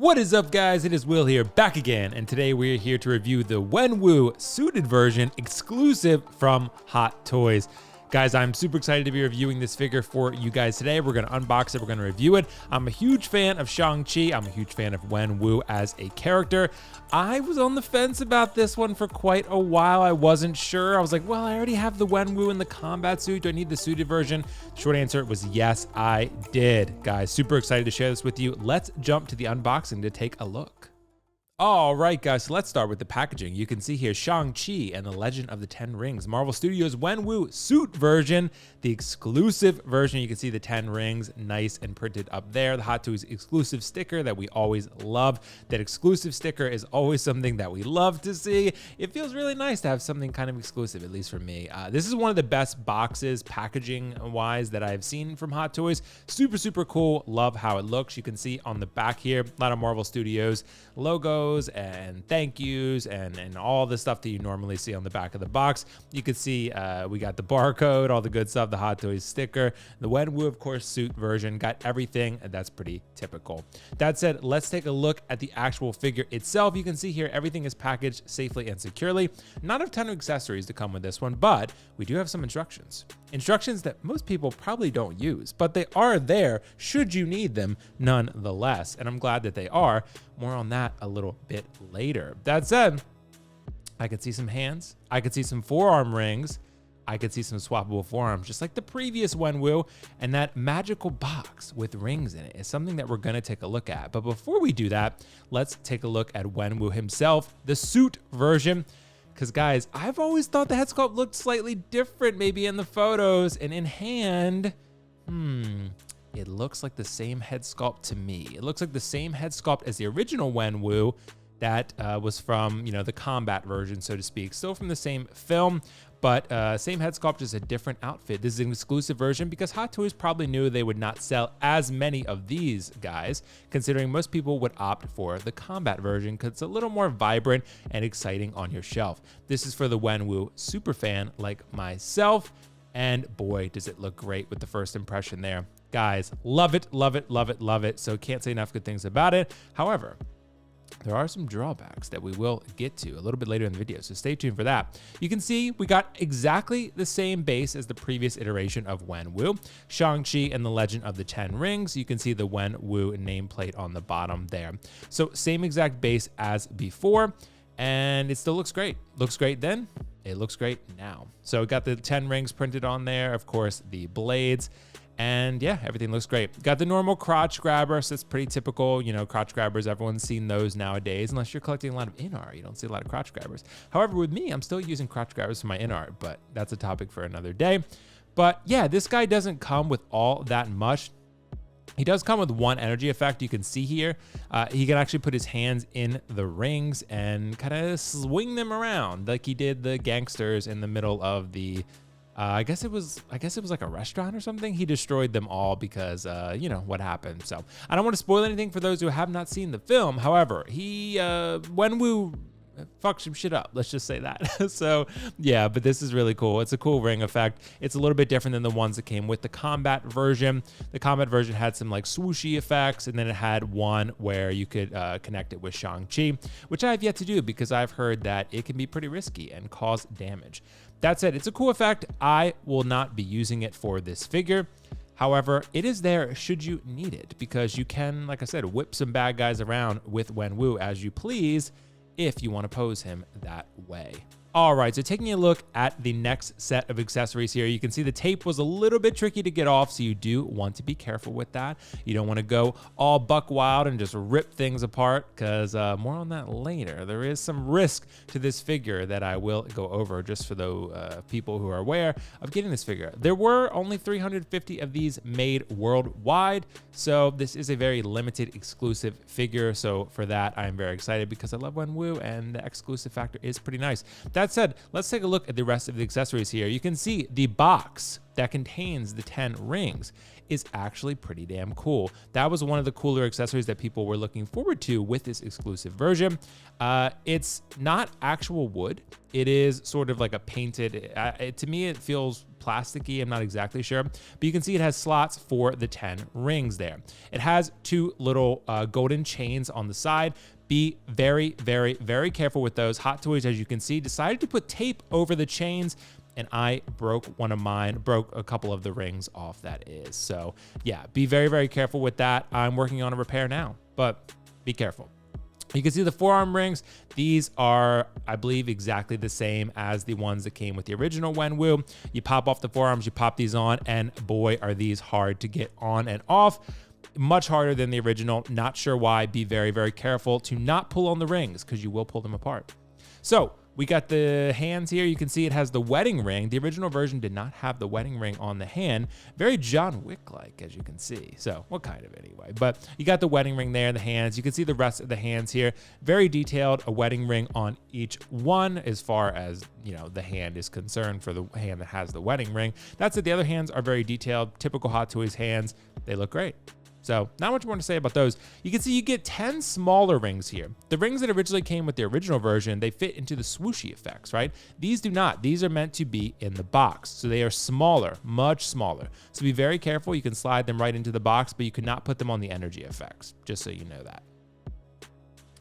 What is up, guys? It is Will here, back again, and today we're here to review the Wenwu suited version exclusive from Hot Toys. Guys, I'm super excited to be reviewing this figure for you guys today. We're going to unbox it, we're going to review it. I'm a huge fan of Shang-Chi. I'm a huge fan of Wenwu as a character. I was on the fence about this one for quite a while. I wasn't sure. I was like, well, I already have the Wenwu in the combat suit. Do I need the suited version? Short answer was yes, I did. Guys, super excited to share this with you. Let's jump to the unboxing to take a look. All right, guys, so let's start with the packaging. You can see here Shang-Chi and the Legend of the Ten Rings, Marvel Studios Wenwu suit version, the exclusive version. You can see the 10 rings nice and printed up there. The Hot Toys exclusive sticker that we always love. That exclusive sticker is always something that we love to see. It feels really nice to have something kind of exclusive, at least for me. This is one of the best boxes packaging-wise that I've seen from Hot Toys. Super, super cool. Love how it looks. You can see on the back here, a lot of Marvel Studios logos and thank yous and all the stuff that you normally see on the back of the box. You can see we got the barcode, all the good stuff, the Hot Toys sticker, the Wenwu, of course, suit version, got everything, and that's pretty typical. That said, let's take a look at the actual figure itself. You can see here everything is packaged safely and securely. Not a ton of accessories to come with this one, but we do have some instructions. Instructions that most people probably don't use, but they are there should you need them nonetheless, and I'm glad that they are. More on that a little bit later. That said, I could see some hands, I could see some forearm rings, I could see some swappable forearms, just like the previous Wenwu, and that magical box with rings in it is something that we're gonna take a look at. But before we do that, let's take a look at Wenwu himself, the suit version. Because guys, I've always thought the head sculpt looked slightly different maybe in the photos, and in hand, it looks like the same head sculpt to me. It looks like the same head sculpt as the original Wenwu that was from, the combat version, so to speak. Still from the same film, but same head sculpt, just a different outfit. This is an exclusive version because Hot Toys probably knew they would not sell as many of these guys, considering most people would opt for the combat version because it's a little more vibrant and exciting on your shelf. This is for the Wenwu superfan like myself, and boy, does it look great with the first impression there. Guys, love it, love it, love it, love it. So can't say enough good things about it. However, there are some drawbacks that we will get to a little bit later in the video, so stay tuned for that. You can see we got exactly the same base as the previous iteration of Wenwu, Shang-Chi and the Legend of the Ten Rings. You can see the Wenwu nameplate on the bottom there. So same exact base as before, and it still looks great. Looks great then, it looks great now. So we got the 10 rings printed on there, of course, the blades, and yeah, everything looks great. Got the normal crotch grabber, so it's pretty typical, crotch grabbers. Everyone's seen those nowadays, unless you're collecting a lot of in-art. You don't see a lot of crotch grabbers. However, with me, I'm still using crotch grabbers for my in-art, but that's a topic for another day. But yeah, this guy doesn't come with all that much. He does come with one energy effect. You can see here, he can actually put his hands in the rings and kind of swing them around like he did the gangsters in the middle of the I guess it was like a restaurant or something. He destroyed them all because, what happened. So I don't want to spoil anything for those who have not seen the film. However, Wenwu fuck some shit up. Let's just say that. So yeah, but this is really cool. It's a cool ring effect. It's a little bit different than the ones that came with the combat version. The combat version had some like swooshy effects, and then it had one where you could connect it with Shang-Chi, which I have yet to do because I've heard that it can be pretty risky and cause damage. That said, it's a cool effect. I will not be using it for this figure. However, it is there should you need it because you can, like I said, whip some bad guys around with Wenwu as you please if you want to pose him that way. All right, so taking a look at the next set of accessories here, you can see the tape was a little bit tricky to get off, so you do want to be careful with that. You don't want to go all buck wild and just rip things apart, because more on that later. There is some risk to this figure that I will go over just for the people who are aware of getting this figure. There were only 350 of these made worldwide, so this is a very limited exclusive figure. So for that, I'm very excited because I love Wenwu, and the exclusive factor is pretty nice. That said, let's take a look at the rest of the accessories here. You can see the box that contains the 10 rings is actually pretty damn cool. That was one of the cooler accessories that people were looking forward to with this exclusive version. It's not actual wood. It is sort of like a painted, to me it feels plasticky. I'm not exactly sure, but you can see it has slots for the 10 rings there. It has 2 little golden chains on the side. Be very, very, very careful with those. Hot Toys, as you can see, decided to put tape over the chains, and I broke one of mine, broke a couple of the rings off, that is. So yeah, be very, very careful with that. I'm working on a repair now, but be careful. You can see the forearm rings. These are, I believe, exactly the same as the ones that came with the original Wenwu. You pop off the forearms, you pop these on, and boy, are these hard to get on and off. Much harder than the original. Not sure why. Be very, very careful to not pull on the rings because you will pull them apart. So we got the hands here. You can see it has the wedding ring. The original version did not have the wedding ring on the hand. Very John Wick-like, as you can see. So what kind of anyway? But you got the wedding ring there, the hands. You can see the rest of the hands here. Very detailed, a wedding ring on each one as far as, you know, the hand is concerned for the hand that has the wedding ring. That's it. The other hands are very detailed. Typical Hot Toys hands. They look great. So not much more to say about those. You can see you get 10 smaller rings here. The rings that originally came with the original version, they fit into the swooshy effects, right? These do not. These are meant to be in the box. So they are smaller, much smaller. So be very careful. You can slide them right into the box, but you cannot put them on the energy effects, just so you know that.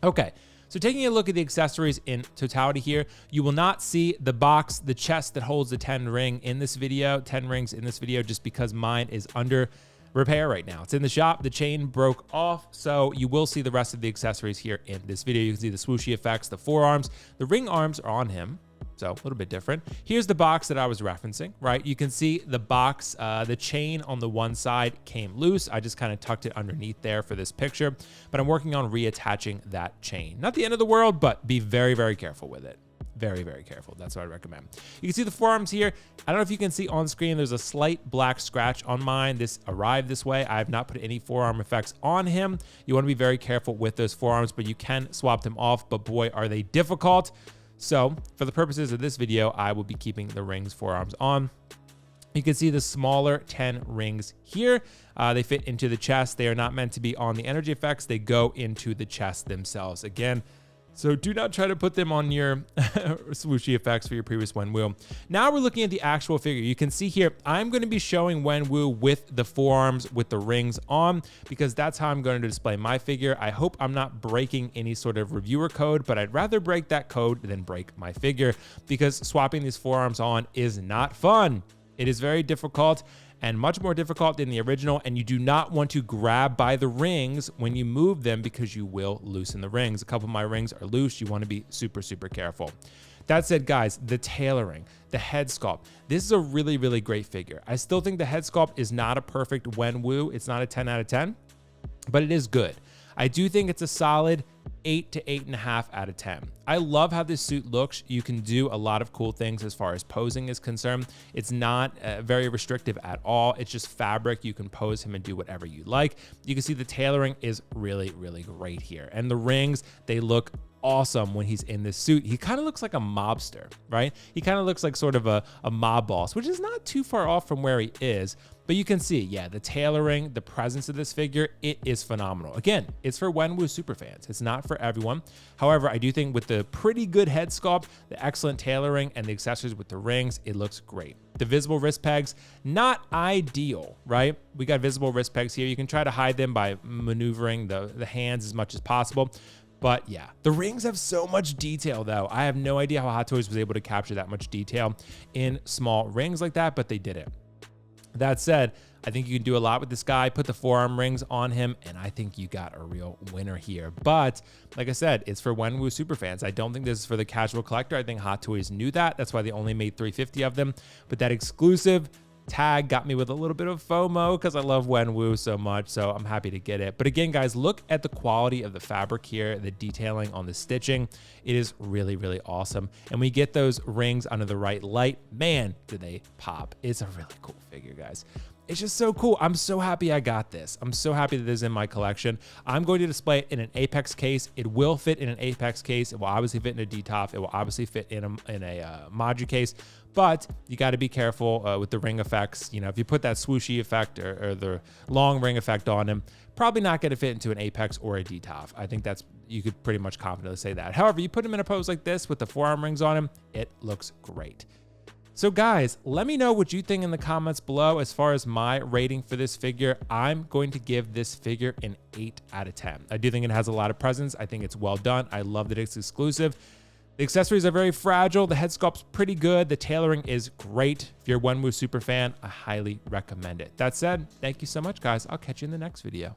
Okay. So taking a look at the accessories in totality here, you will not see the box, the chest that holds the 10 rings in this video, just because mine is under repair right now. It's in the shop. The chain broke off, so you will see the rest of the accessories here in this video. You can see the swooshy effects, the forearms, the ring arms are on him, so a little bit different. Here's the box that I was referencing, right? You can see the box, the chain on the one side came loose. I just kind of tucked it underneath there for this picture, but I'm working on reattaching that chain. Not the end of the world, but be very, very careful with it. Very, very careful. That's what I recommend. You can see the forearms here. I don't know if you can see on screen, there's a slight black scratch on mine. This arrived this way. I have not put any forearm effects on him. You want to be very careful with those forearms, but you can swap them off, but boy, are they difficult. So for the purposes of this video, I will be keeping the rings forearms on. You can see the smaller 10 rings here. They fit into the chest. They are not meant to be on the energy effects. They go into the chest themselves. Again, so do not try to put them on your swooshy effects for your previous Wenwu. Now we're looking at the actual figure. You can see here, I'm going to be showing Wenwu with the forearms with the rings on because that's how I'm going to display my figure. I hope I'm not breaking any sort of reviewer code, but I'd rather break that code than break my figure because swapping these forearms on is not fun. It is very difficult and much more difficult than the original, and you do not want to grab by the rings when you move them because you will loosen the rings. A couple of my rings are loose. You want to be super, super careful. That said, guys, the tailoring, the head sculpt, this is a really, really great figure. I still think the head sculpt is not a perfect Wenwu. It's not a 10 out of 10, but it is good. I do think it's a solid 8 to 8.5 out of 10. I love how this suit looks. You can do a lot of cool things as far as posing is concerned. It's not very restrictive at all. It's just fabric. You can pose him and do whatever you like. You can see the tailoring is really, really great here. And the rings, they look awesome when he's in this suit. He kind of looks like a mobster, right? He kind of looks like sort of a mob boss, which is not too far off from where he is. But you can see, yeah, the tailoring, the presence of this figure, it is phenomenal. Again, it's for Wenwu superfans. It's not for everyone. However, I do think with the pretty good head sculpt, the excellent tailoring, and the accessories with the rings, it looks great. The visible wrist pegs, not ideal, right? We got visible wrist pegs here. You can try to hide them by maneuvering the hands as much as possible. But yeah, the rings have so much detail though. I have no idea how Hot Toys was able to capture that much detail in small rings like that, but they did it. That said, I think you can do a lot with this guy. Put the forearm rings on him, and I think you got a real winner here. But like I said, it's for Wenwu superfans. I don't think this is for the casual collector. I think Hot Toys knew that. That's why they only made 350 of them. But that exclusive tag got me with a little bit of FOMO because I love Wenwu so much, so I'm happy to get it. But again, guys, look at the quality of the fabric here, the detailing on the stitching. It is really, really awesome. And we get those rings under the right light, man, do they pop. It's a really cool figure, guys. It's just so cool. I'm so happy I got this. I'm so happy that this is in my collection. I'm going to display it in an Apex case. It will fit in an Apex case. It will obviously fit in a DTOF. It will obviously fit in a Modu case. But you got to be careful with the ring effects. You know, if you put that swooshy effect or the long ring effect on him, probably not going to fit into an Apex or a DTOF. I think you could pretty much confidently say that. However, you put him in a pose like this with the forearm rings on him, it looks great. So guys, let me know what you think in the comments below. As far as my rating for this figure, I'm going to give this figure an 8 out of 10. I do think it has a lot of presence. I think it's well done. I love that it's exclusive. The accessories are very fragile. The head sculpt's pretty good. The tailoring is great. If you're a Wenwu super fan, I highly recommend it. That said, thank you so much, guys. I'll catch you in the next video.